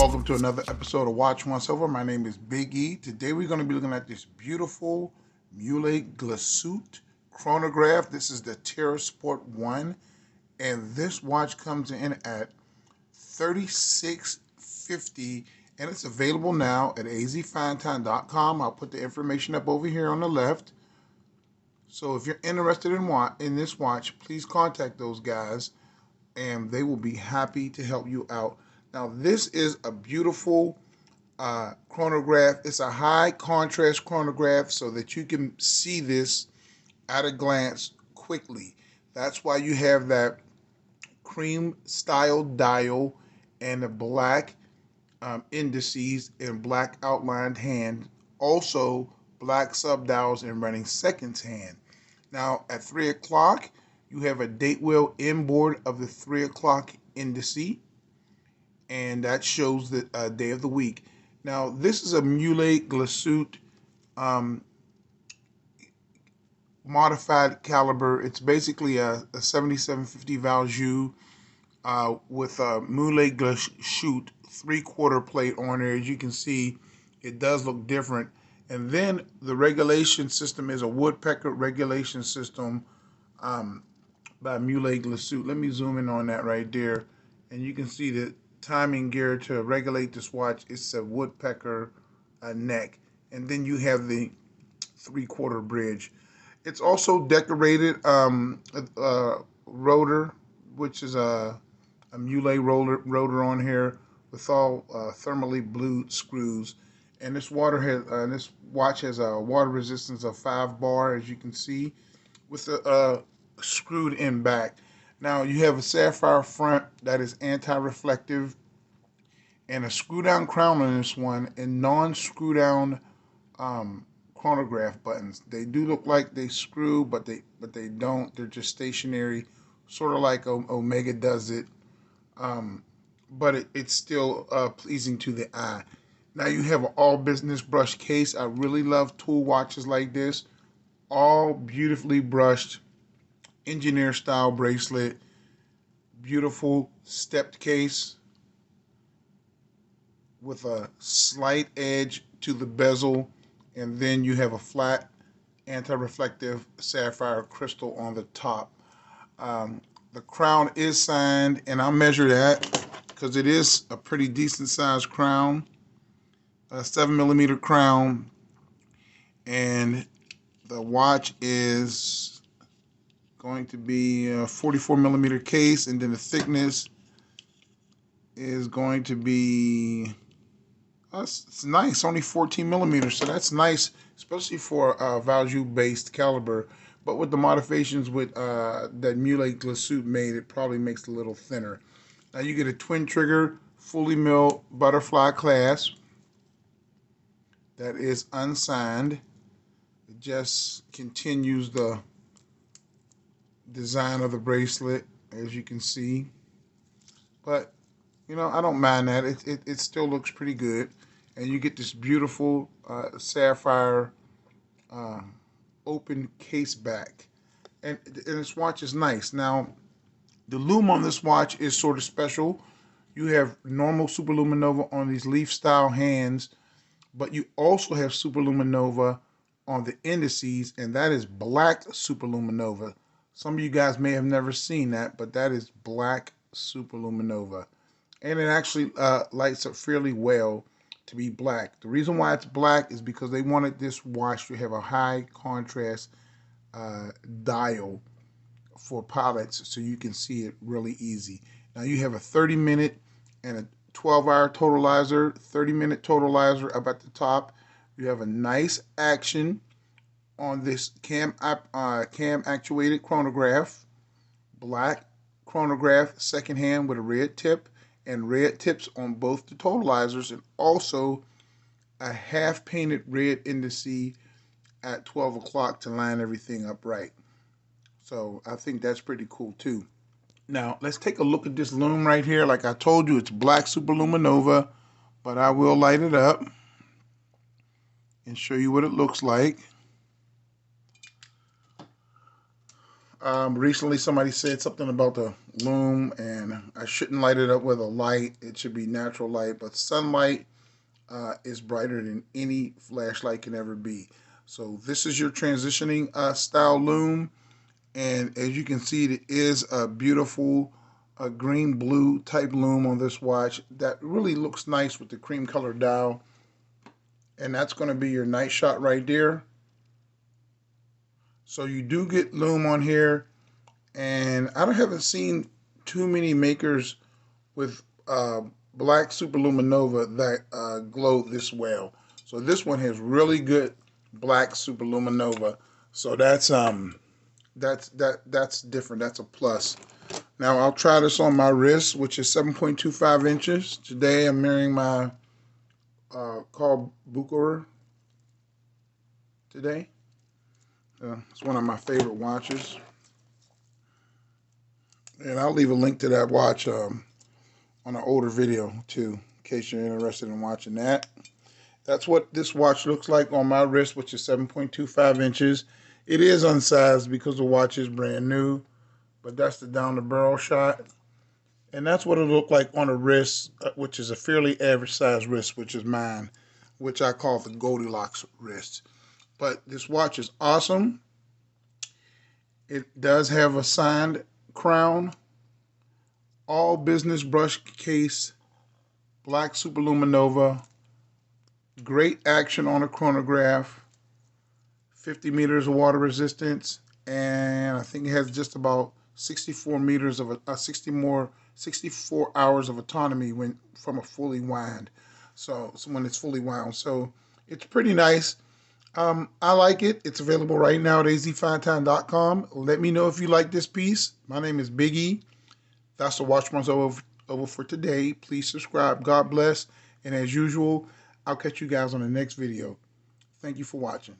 welcome to another episode of Watch Once Over. My name is Big E. Today we're going to be looking at this beautiful Muhle Glashutte chronograph. This is the Terrasport 1, and this watch comes in at $36.50, and it's available now at azfinetime.com. I'll put the information up over here on the left. So if you're interested in this watch, please contact those guys, and they will be happy to help you out. Now, this is a beautiful chronograph. It's a high contrast chronograph so that you can see this at a glance quickly. That's why you have that cream style dial and the black indices and black outlined hand. Also, black subdials and running seconds hand. Now, at 3 o'clock, you have a date wheel inboard of the 3 o'clock indice, and that shows the day of the week. Now, this is a Muhle Glashutte modified caliber. It's basically a 77-50 value with a Muhle Glashutte 3/4 plate on there. As you can see, it does look different. And then the regulation system is a woodpecker regulation system by Muhle Glashutte. Let me zoom in on that right there, and you can see the timing gear to regulate this watch. It's a woodpecker neck, and then you have the 3/4 bridge. It's also decorated rotor, which is a Muhle rotor on here with all thermally blued screws. And this watch has a water resistance of 5 bar, as you can see, with a screwed in back. Now you have a sapphire front that is anti-reflective, and a screw down crown on this one, and non-screw down chronograph buttons. They do look like they screw, but they don't. They're just stationary, sort of like Omega does it, but it's still pleasing to the eye. Now you have an all business brush case. I really love tool watches like this, all beautifully brushed, engineer style bracelet, beautiful stepped case with a slight edge to the bezel, and then you have a flat anti-reflective sapphire crystal on the top. The crown is signed, and I'll measure that because it is a pretty decent sized crown, a 7mm crown, and the watch is going to be a 44mm case, and then the thickness is going to be it's nice, only 14mm, so that's nice, especially for a value-based caliber. But with the modifications with that Muhle Glashutte made, it probably makes it a little thinner. Now you get a twin trigger, fully milled butterfly clasp that is unsigned. It just continues the design of the bracelet, as you can see. But you know, I don't mind that. It still looks pretty good. And you get this beautiful sapphire open case back. And this watch is nice. Now, the lume on this watch is sort of special. You have normal superluminova on these leaf style hands, but you also have superluminova on the indices, and that is black superluminova. Some of you guys may have never seen that, but that is black superluminova. And it actually lights up fairly well to be black. The reason why it's black is because they wanted this watch to have a high contrast dial for pilots, so you can see it really easy. Now you have a 30-minute and a 12-hour totalizer, 30-minute totalizer up at the top. You have a nice action on this cam actuated chronograph, black chronograph, second hand with a red tip, and red tips on both the totalizers, and also a half painted red indice at 12 o'clock to line everything up right. So I think that's pretty cool too. Now let's take a look at this lume right here. Like I told you, it's black superluminova, but I will light it up and show you what it looks like. Recently somebody said something about the Lume, and I shouldn't light it up with a light. It should be natural light, but sunlight is brighter than any flashlight can ever be. So this is your transitioning style Lume, and as you can see, it is a beautiful green blue type Lume on this watch that really looks nice with the cream color dial. And that's going to be your night shot right there. So you do get Lume on here, and I haven't seen too many makers with black superluminova that glow this well. So this one has really good black superluminova. So that's different. That's a plus. Now I'll try this on my wrist, which is 7.25 inches. Today I'm wearing my called Bucherer today. It's one of my favorite watches, and I'll leave a link to that watch on an older video too, in case you're interested in watching that. That's what this watch looks like on my wrist, which is 7.25 inches. It is unsized because the watch is brand new, but that's the down the barrel shot. And that's what it'll look like on a wrist, which is a fairly average size wrist, which is mine, which I call the Goldilocks wrist. But this watch is awesome. It does have a signed crown, all business brush case, black superluminova, great action on a chronograph, 50 meters of water resistance, and I think it has just about 64 meters of 64 hours of autonomy from a fully wind. So when it's fully wound, so it's pretty nice. I like it. It's available right now at azfinetime.com. Let me know if you like this piece. My name is Big E. That's the Watch Runs over for today. Please subscribe. God bless. And as usual, I'll catch you guys on the next video. Thank you for watching.